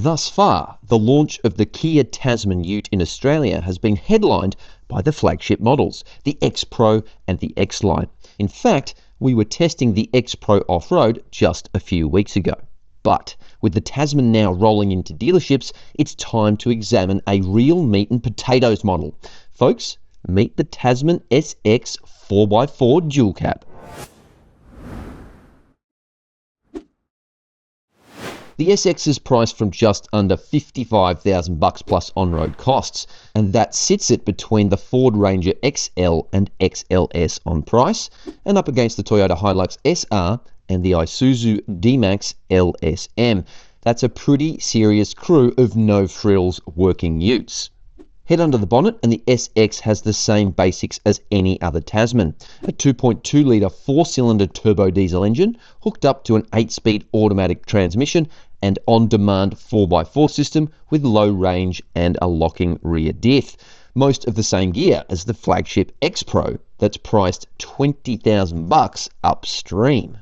Thus far, the launch of the Kia Tasman Ute in Australia has been headlined by the flagship models, the X Pro and the X Line. In fact, we were testing the X Pro off-road just a few weeks ago. But with the Tasman now rolling into dealerships, it's time to examine a real meat and potatoes model. Folks, meet the Tasman SX 4x4 dual cab. The SX is priced from just under $55,000 plus on-road costs, and that sits it between the Ford Ranger XL and XLS on price, and up against the Toyota HiLux SR and the Isuzu D-Max LSM. That's a pretty serious crew of no-frills working utes. Head under the bonnet and the SX has the same basics as any other Tasman. A 2.2-litre 4-cylinder turbo diesel engine hooked up to an 8-speed automatic transmission and on-demand 4x4 system with low range and a locking rear diff. Most of the same gear as the flagship X Pro that's priced $20,000 upstream.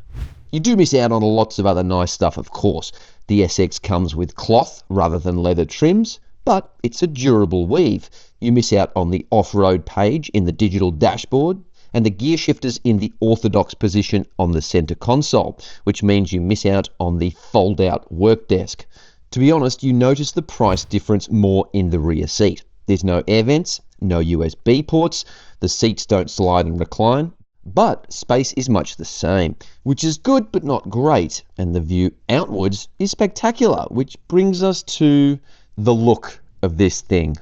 You do miss out on lots of other nice stuff, of course. The SX comes with cloth rather than leather trims, but it's a durable weave. You miss out on the off-road page in the digital dashboard and the gear shifters in the orthodox position on the center console, which means you miss out on the fold-out work desk. To be honest, you notice the price difference more in the rear seat. There's no air vents, no USB ports, the seats don't slide and recline, but space is much the same, which is good but not great, and the view outwards is spectacular, which brings us to the look of this thing.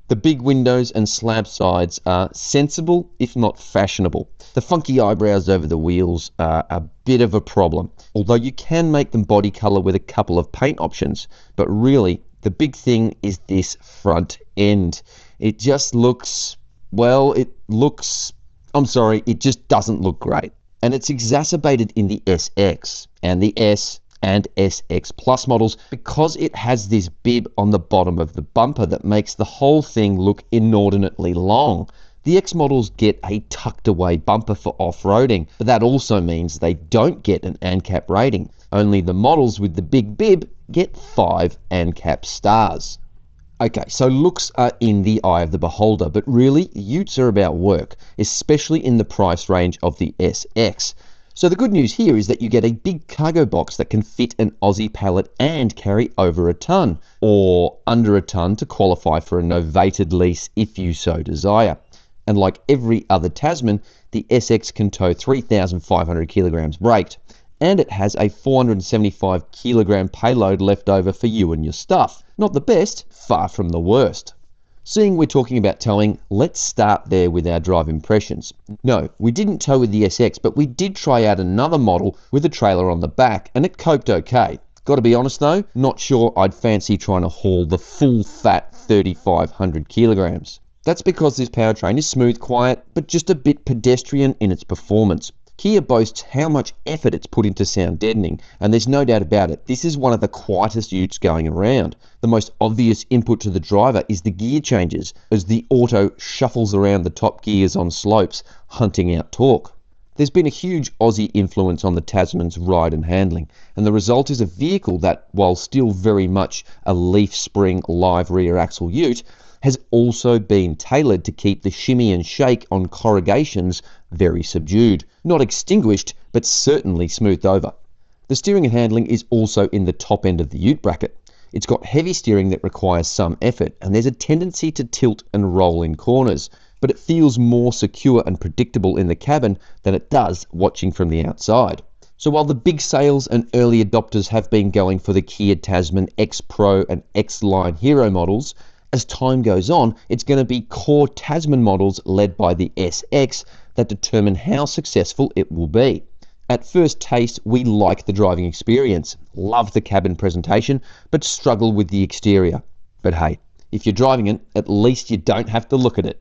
The big windows and slab sides are sensible, if not fashionable. The funky eyebrows over the wheels are a bit of a problem, although you can make them body colour with a couple of paint options. But really, the big thing is this front end. It just looks, it just doesn't look great. And it's exacerbated in the SX and the S and SX Plus models because it has this bib on the bottom of the bumper that makes the whole thing look inordinately long. The X models get a tucked away bumper for off-roading, but that also means they don't get an ANCAP rating. Only the models with the big bib get 5 ANCAP stars. Okay, so looks are in the eye of the beholder, but really, utes are about work, especially in the price range of the SX. So the good news here is that you get a big cargo box that can fit an Aussie pallet and carry over a tonne, or under a tonne to qualify for a novated lease if you so desire. And like every other Tasman, the SX can tow 3,500 kilograms braked, and it has a 475 kilogram payload left over for you and your stuff. Not the best, far from the worst. Seeing we're talking about towing, let's start there with our drive impressions. No, we didn't tow with the SX, but we did try out another model with a trailer on the back, and it coped okay. Gotta be honest though, not sure I'd fancy trying to haul the full fat 3,500 kilograms. That's because this powertrain is smooth, quiet, but just a bit pedestrian in its performance. Kia boasts how much effort it's put into sound deadening, and there's no doubt about it, this is one of the quietest utes going around. The most obvious input to the driver is the gear changes, as the auto shuffles around the top gears on slopes, hunting out torque. There's been a huge Aussie influence on the Tasman's ride and handling, and the result is a vehicle that, while still very much a leaf spring live rear axle ute, has also been tailored to keep the shimmy and shake on corrugations very subdued. Not extinguished, but certainly smoothed over. The steering and handling is also in the top end of the ute bracket. It's got heavy steering that requires some effort, and there's a tendency to tilt and roll in corners, but it feels more secure and predictable in the cabin than it does watching from the outside. So while the big sales and early adopters have been going for the Kia Tasman X Pro and X Line Hero models, as time goes on, it's going to be core Tasman models led by the SX that determine how successful it will be. At first taste, we like the driving experience, love the cabin presentation, but struggle with the exterior. But hey, if you're driving it, at least you don't have to look at it.